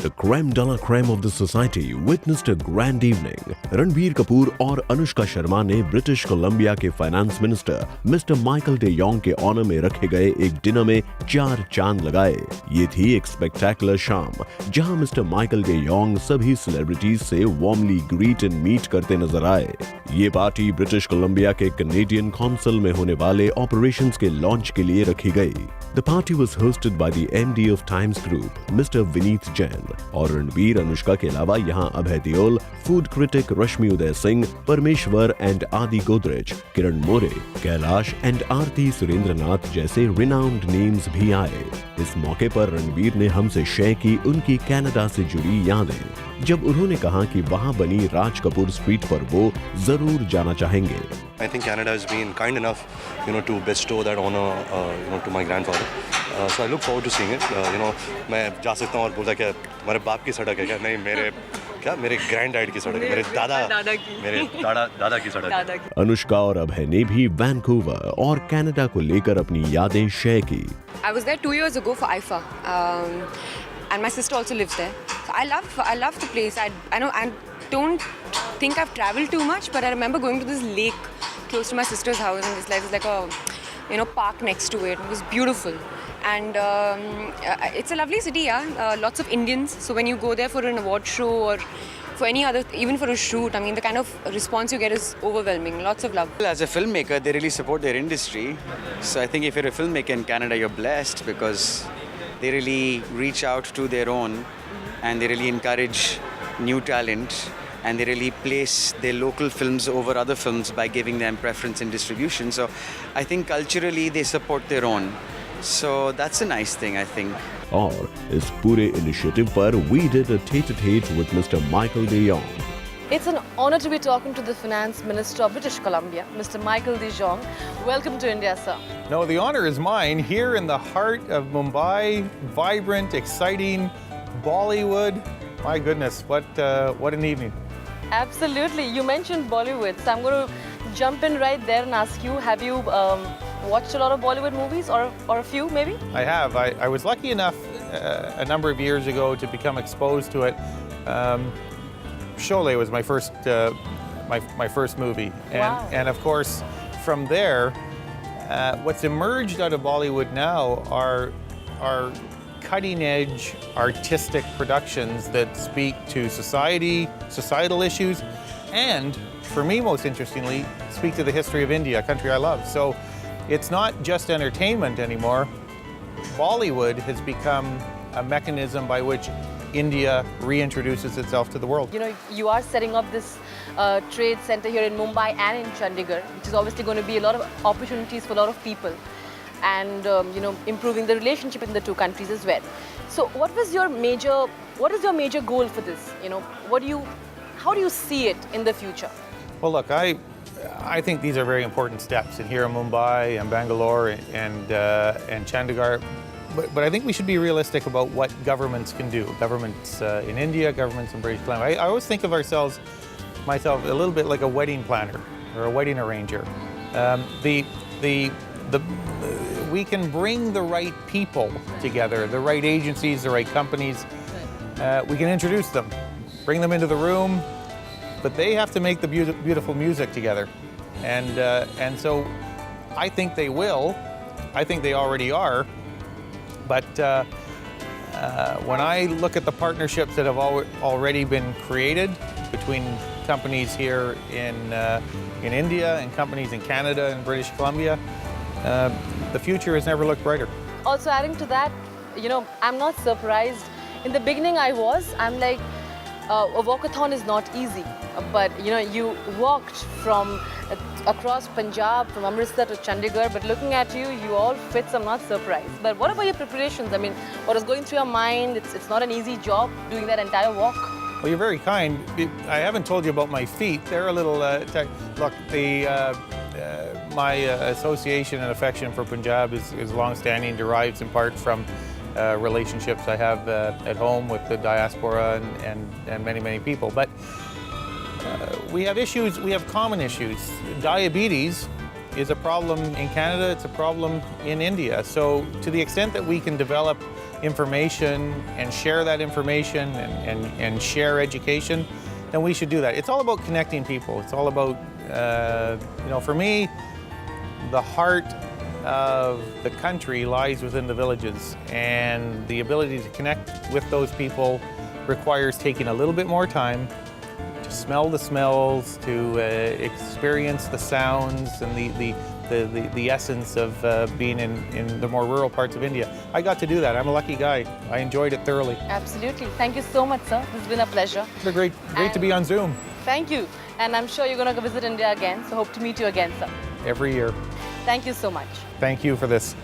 The creme de la creme of the society witnessed a grand evening. Ranbir Kapoor और अनुष्का शर्मा ने British Columbia के finance minister mister Michael day Yong के honour में रखे गए एक डिनर में 4 चांद लगाए। ये थी एक स्पेक्टेकुलर शाम जहां मिस्टर माइकल डे योंग सभी सेलिब्रिटीज से वार्मली ग्रीट एंड मीट करते नजर आए। ये पार्टी ब्रिटिश कोलंबिया के कैनेडियन कॉन्सल में होने वाले ऑपरेशंस के लॉन्च के लिए रखी गई। The party was hosted by the MD of Times Group, Mr. Vineet Jain, और रणबीर अनुष्का के अलावा यहाँ अभय देओल, फूड क्रिटिक रश्मि उदय सिंह, परमेश्वर एंड आदि गोदरेज, किरण मोरे, कैलाश एंड आरती सुरेंद्रनाथ जैसे रिनाउंड नेम्स भी आए। इस मौके पर रणबीर ने हमसे शेयर की उनकी कनाडा से जुड़ी यादें, जब उन्होंने कहा कि वहाँ बनी राज कपूर स्ट्रीट पर वो जरूर जाना चाहेंगे। I think Canada has been kind enough, to bestow that honor, to my grandfather. So I look forward to seeing it. मैं जा सकता हूँ और बोलता क्या हमारे बाप की सड़क है क्या? नहीं, मेरे ग्रैंड डैड की सड़क है, मेरे दादा की सड़क है। अनुष्का और अभय ने भी वैंकूवर और कनाडा को लेकर अपनी यादें शेयर की। I was there 2 years ago for IFA, and my sister also lives there. So I love the place. I don't think I've traveled too much, but I remember going to this lake close to my sister's house, and there's like a park next to it. It was beautiful, and it's a lovely city. Lots of Indians. So when you go there for an award show or for any other, even for a shoot, I mean, the kind of response you get is overwhelming. Lots of love. As a filmmaker, they really support their industry. So I think if you're a filmmaker in Canada, you're blessed because they really reach out to their own, and they really encourage new talent. And they really place their local films over other films by giving them preference in distribution. So I think culturally they support their own. So that's a nice thing, I think. और इस पूरे initiative पर we did a tete-a-tete with Mr. Michael de Jong. It's an honor to be talking to the Finance Minister of British Columbia, Mr. Michael de Jong. Welcome to India, sir. No, the honor is mine. Here in the heart of Mumbai, vibrant, exciting Bollywood. My goodness, what an evening. Absolutely. You mentioned Bollywood, so I'm going to jump in right there and ask you, have you watched a lot of Bollywood movies or a few maybe? I have. I was lucky enough a number of years ago to become exposed to it. Sholay was my first my first movie. Wow. And of course, from there, what's emerged out of Bollywood now are cutting-edge artistic productions that speak to societal issues, and for me, most interestingly, speak to the history of India, a country I love. So it's not just entertainment anymore. Bollywood has become a mechanism by which India reintroduces itself to the world. You are setting up this trade center here in Mumbai and in Chandigarh, which is obviously going to be a lot of opportunities for a lot of people. And improving the relationship in the two countries as well. So what is your major goal for this? How do you see it in the future? Well, look, I think these are very important steps in here in Mumbai and Bangalore and Chandigarh. But I think we should be realistic about what governments can do. Governments in India, governments in British Columbia. I always think of myself a little bit like a wedding planner or a wedding arranger. We can bring the right people together, the right agencies, the right companies. We can introduce them, bring them into the room, but they have to make the beautiful music together. And so I think they will. I think they already are. But when I look at the partnerships that have already been created between companies here in India and companies in Canada and British Columbia, the future has never looked brighter. Also adding to that, I'm not surprised. In the beginning I'm like, a walkathon is not easy. But, you walked from across Punjab, from Amritsar to Chandigarh, but looking at you all fit, so I'm not surprised. But what about your preparations? I mean, what was going through your mind? It's not an easy job doing that entire walk. Well, you're very kind. I haven't told you about my feet. They're a little, look, my association and affection for Punjab is long-standing, derives in part from relationships I have at home with the diaspora and many, many people. But we have issues, we have common issues. Diabetes is a problem in Canada, it's a problem in India. So to the extent that we can develop information and share that information and share education, then we should do that. It's all about connecting people. It's all about, for me, the heart of the country lies within the villages, and the ability to connect with those people requires taking a little bit more time to smell the smells, to experience the sounds and the essence of being in the more rural parts of India. I got to do that. I'm a lucky guy. I enjoyed it thoroughly. Absolutely. Thank you so much, sir. This has been a pleasure. It's great to be on Zoom. Thank you. And I'm sure you're going to go visit India again, so hope to meet you again, sir. Every year. Thank you so much. Thank you for this.